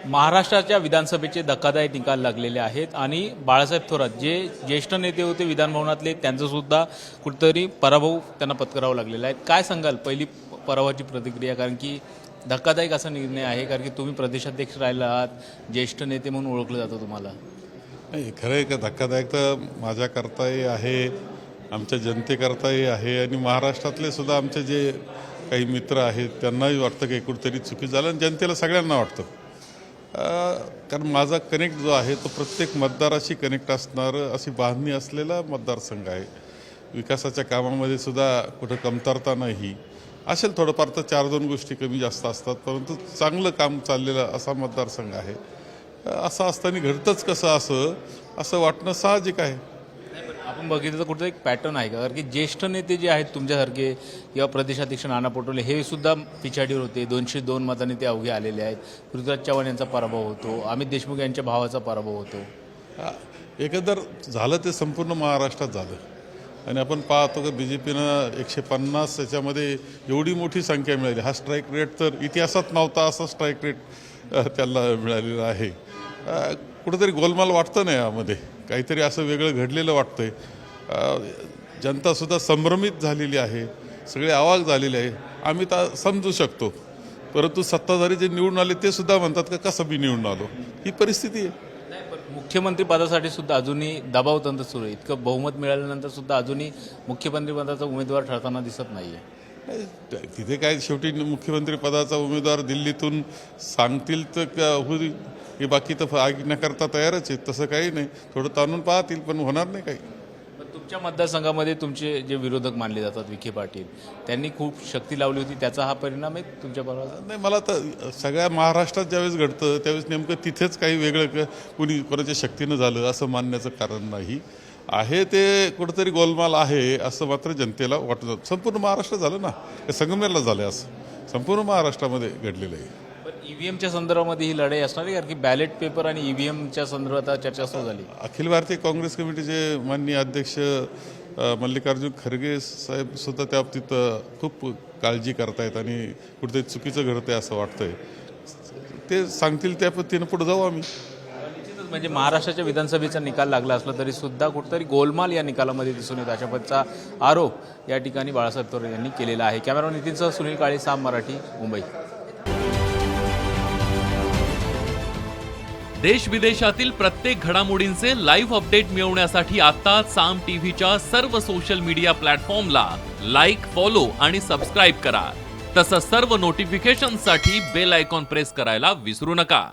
महाराष्ट्राच्या विधानसभेचे धक्कादायक निकाल लागलेले आहेत आणि बाळासाहेब थोरात जे ज्येष्ठ नेते होते विधानभवनातले त्यांचं सुद्धा कुठेतरी पराभव त्यांना पत्करावा लागलेला आहे। काय सांगाल पहिली पराभवाची प्रतिक्रिया, कारण की धक्कादायक असा निर्णय आहे, कारण की तुम्ही प्रदेशाध्यक्ष राहिला आहात, ज्येष्ठ नेते म्हणून ओळखलं जातं तुम्हाला। नाही, खरं आहे का धक्कादायक तर माझ्याकरताही आहे, आमच्या जनतेकरताही आहे आणि महाराष्ट्रातले सुद्धा आमचे जे काही मित्र आहेत त्यांनाही वाटतं की कुठेतरी चुकी झालं आणि जनतेला सगळ्यांना वाटतं। कारण माझा कनेक्ट जो आहे तो प्रत्येक मतदाराशी कनेक्ट असणारं अशी बांधणी असलेला मतदारसंघ आहे। विकासाच्या कामामध्ये सुद्धा कुठं कमतरता नाही असेल, थोडंफार तर 4-2 गोष्टी कमी जास्त असतात, परंतु चांगलं काम चाललेलं असा मतदारसंघ आहे। असं असताना घडतंच कसं असं वाटणं साहजिक आहे। आपण बघितलं तर कुठं एक पॅटर्न आहे का, कारण की ज्येष्ठ नेते जे आहेत तुमच्यासारखे किंवा प्रदेशाध्यक्ष नाना पटोले हे सुद्धा पिछाडीवर होते, 202 मतांनी ते अवघे आलेले आहेत। पृथ्वीराज चव्हाण यांचा पराभव होतो, अमित देशमुख यांच्या भावाचा पराभव होतो। एकंदर झालं ते संपूर्ण महाराष्ट्रात झालं आणि आपण पाहतो की BJPनं 150 याच्यामध्ये एवढी मोठी संख्या मिळाली। हा स्ट्राईक रेट तर इतिहासात नव्हता असा स्ट्राईक रेट त्याला मिळालेला आहे। कुठंतरी गोलमाल वाटतं नाही, यामध्ये काहीतरी असं वेगळं घडलेलं वाटतंय। जनतासुद्धा संभ्रमित झालेली आहे, सगळे अवाक झालेले आहे। आम्ही तर समजू शकतो, परंतु सत्ताधारी जे निवडून आले ते सुद्धा म्हणतात का कसं मी निवडून आलो, ही परिस्थिती आहे। मुख्यमंत्री पदासाठी सुद्धा अजूनही दबाव तंत्र सुरू आहे। इतकं बहुमत मिळाल्यानंतर सुद्धा अजूनही मुख्यमंत्री पदाचा उमेदवार ठरताना दिसत नाहीये। तिथे काय शेवटी मुख्यमंत्री पदाचा उमेदवार दिल्लीतून सांगतील तर होईल, की बाकी तर ऐकण्याकरता तयारच आहे, तसं काही नाही। थोडं ताणून पाहतील पण होणार नाही काही। तुमच्या मतदारसंघामध्ये तुमचे जे विरोधक मानले जातात विखे पाटील, त्यांनी खूप शक्ती लावली होती, त्याचा हा परिणाम आहे तुमच्या पराभवाचा? नाही, मला तर सगळ्या महाराष्ट्रात ज्यावेळेस घडतं त्यावेळेस नेमकं तिथेच काही वेगळं कोणाच्या शक्तीनं झालं असं मानण्याचं कारण नाही आहे। ते कुठंतरी गोलमाल आहे असं मात्र जनतेला वाटतं। संपूर्ण महाराष्ट्र झालं ना, संगमेरला झालं असं संपूर्ण महाराष्ट्रामध्ये घडलेलं आहे। EVMच्या संदर्भामध्ये ही लढाई असणार आहे, कारण की बॅलेट पेपर आणि EVMच्या संदर्भात चर्चा सुरू झाली। अखिल भारतीय काँग्रेस कमिटीचे माननीय अध्यक्ष मल्लिकार्जुन खरगे साहेब सुद्धा त्या बाबतीत खूप काळजी करतायत आणि कुठेतरी चुकीचं घडतंय असं वाटतंय। ते सांगतील त्या पद्धतीनं पुढे जाऊ आम्ही। म्हणजे महाराष्ट्राच्या विधानसभेचा निकाल लागला असला तरी सुद्धा कुठेतरी गोलमाल या निकालामध्ये दिसून येतो, अशा पद्धतीचा आरोप या ठिकाणी बाळासाहेब थोरात यांनी केलेला आहे। कॅमेरामन नितीनसह सुनील काळे, साम मराठी, मुंबई। देश विदेशातील प्रत्येक घडामोडींचे लाईव्ह अपडेट मिळवण्यासाठी आता साम टीव्हीच्या सर्व सोशल मीडिया प्लॅटफॉर्मला लाईक, फॉलो आणि सबस्क्राईब करा। तसंच सर्व नोटिफिकेशनसाठी बेल आयकॉन प्रेस करायला विसरू नका।